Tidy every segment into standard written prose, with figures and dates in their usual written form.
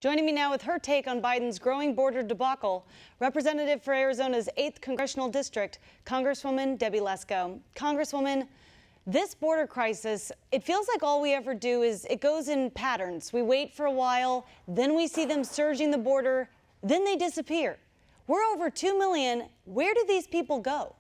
Joining me now with her take on Biden's growing border debacle, Representative for Arizona's 8th Congressional District, Congresswoman Debbie Lesko. Congresswoman, this border crisis, it feels like all we ever do is it goes in patterns. We wait for a while, then we see them surging the border, then they disappear. We're over 2 million. Where do these people go?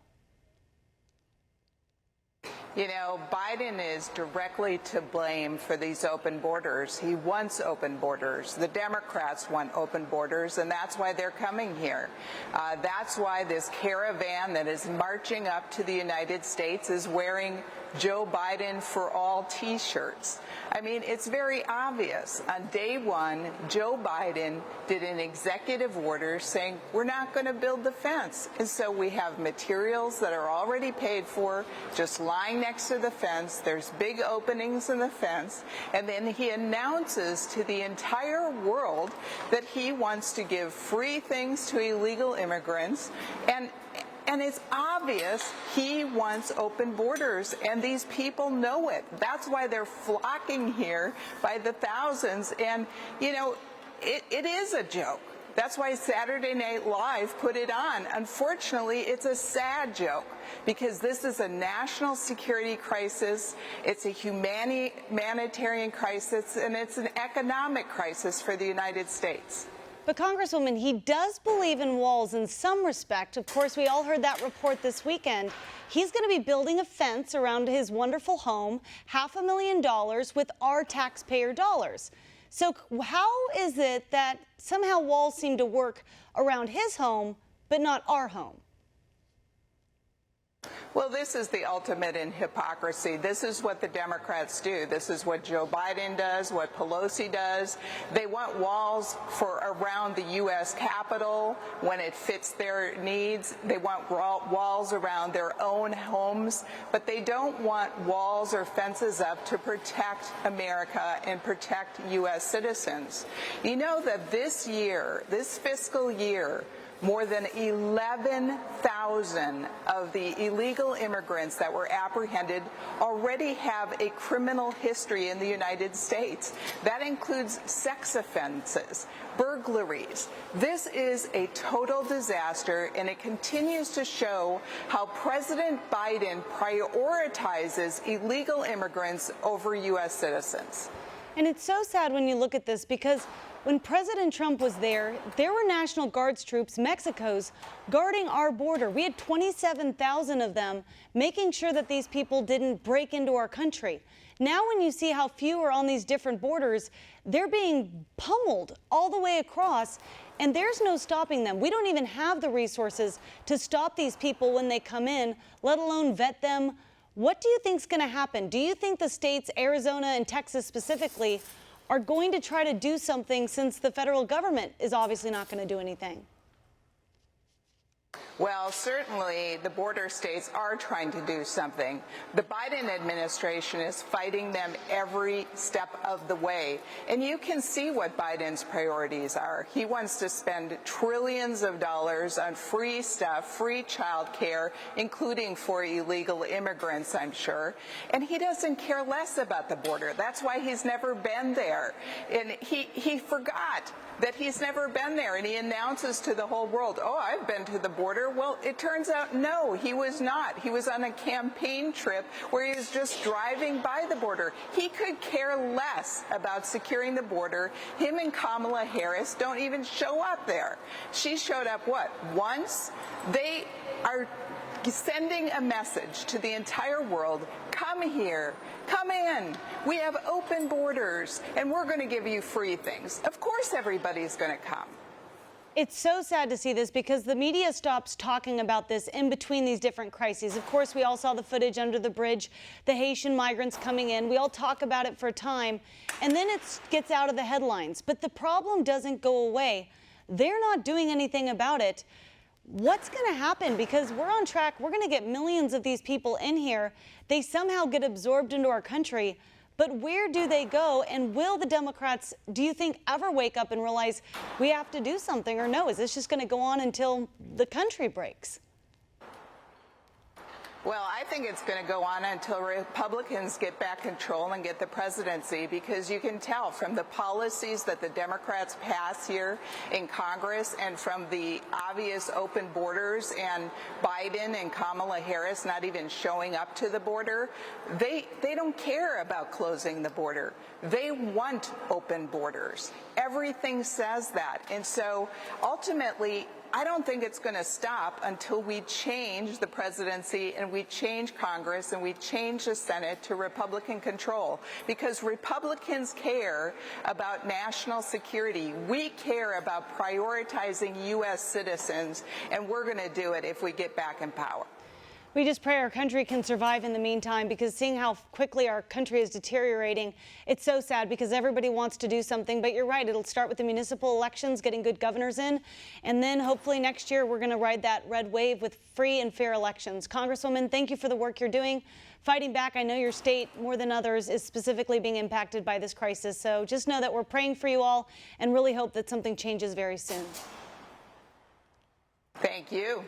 You know, Biden is directly to blame for these open borders. He wants open borders. The Democrats want open borders, and that's why they're coming here. That's why this caravan that is marching up to the United States is wearing Joe Biden for all T-shirts. I mean, it's very obvious. On day one, Joe Biden did an executive order saying we're not going to build the fence. And so we have materials that are already paid for just lying next to the fence. There's big openings in the fence. And then he announces to the entire world that he wants to give free things to illegal immigrants. And it's obvious he wants open borders, and these people know it. That's why they're flocking here by the thousands. And, you know, it is a joke. That's why Saturday Night Live put it on. Unfortunately, it's a sad joke because this is a national security crisis, it's a humanitarian crisis, and it's an economic crisis for the United States. But Congresswoman, he does believe in walls in some respect. Of course, we all heard that report this weekend. He's going to be building a fence around his wonderful home, $500,000 with our taxpayer dollars. So how is it that somehow walls seem to work around his home, but not our home? Well, this is the ultimate in hypocrisy. This is what the Democrats do. This is what Joe Biden does, what Pelosi does. They want walls for around the U.S. Capitol when it fits their needs. They want walls around their own homes, but they don't want walls or fences up to protect America and protect U.S. citizens. You know that this year, this fiscal year, more than 11,000 of the illegal immigrants that were apprehended already have a criminal history in the United States. That includes sex offenses, burglaries. This is a total disaster, and it continues to show how President Biden prioritizes illegal immigrants over U.S. citizens. And it's so sad when you look at this because when President Trump was there were National Guards troops, Mexico's, guarding our border. We had 27,000 of them, making sure that these people didn't break into our country. Now when you see how few are on these different borders, they're being pummeled all the way across, and there's no stopping them. We don't even have the resources to stop these people when they come in, let alone vet them. What do you think is going to happen? Do you think the states, Arizona and Texas specifically, are going to try to do something since the federal government is obviously not going to do anything? Well, certainly the border states are trying to do something. The Biden administration is fighting them every step of the way. And you can see what Biden's priorities are. He wants to spend trillions of dollars on free stuff, free child care, including for illegal immigrants, I'm sure. And he doesn't care less about the border. That's why he's never been there. And he forgot that he's never been there, and he announces to the whole world, oh, I've been to the border. Well, it turns out, no, he was not. He was on a campaign trip where he was just driving by the border. He could care less about securing the border. Him and Kamala Harris don't even show up there. She showed up, what, once? They are sending a message to the entire world, come here, come in. We have open borders, and we're going to give you free things. Of course everybody's going to come. It's so sad to see this because the media stops talking about this in between these different crises. Of course, we all saw the footage under the bridge, the Haitian migrants coming in. We all talk about it for a time, and then it gets out of the headlines. But the problem doesn't go away. They're not doing anything about it. What's going to happen? Because we're on track. We're going to get millions of these people in here. They somehow get absorbed into our country. But where do they go? And will the Democrats, do you think, ever wake up and realize we have to do something? Or no, is this just going to go on until the country breaks? Well, I think it's going to go on until Republicans get back control and get the presidency, because you can tell from the policies that the Democrats pass here in Congress and from the obvious open borders and Biden and Kamala Harris not even showing up to the border, they don't care about closing the border. They want open borders. Everything says that. And so ultimately, I don't think it's going to stop until we change the presidency and we change Congress and we change the Senate to Republican control, because Republicans care about national security. We care about prioritizing U.S. citizens, and we're going to do it if we get back in power. We just pray our country can survive in the meantime, because seeing how quickly our country is deteriorating, it's so sad, because everybody wants to do something. But you're right, it'll start with the municipal elections, getting good governors in. And then hopefully next year we're going to ride that red wave with free and fair elections. Congresswoman, thank you for the work you're doing, fighting back. I know your state, more than others, is specifically being impacted by this crisis. So just know that we're praying for you all and really hope that something changes very soon. Thank you.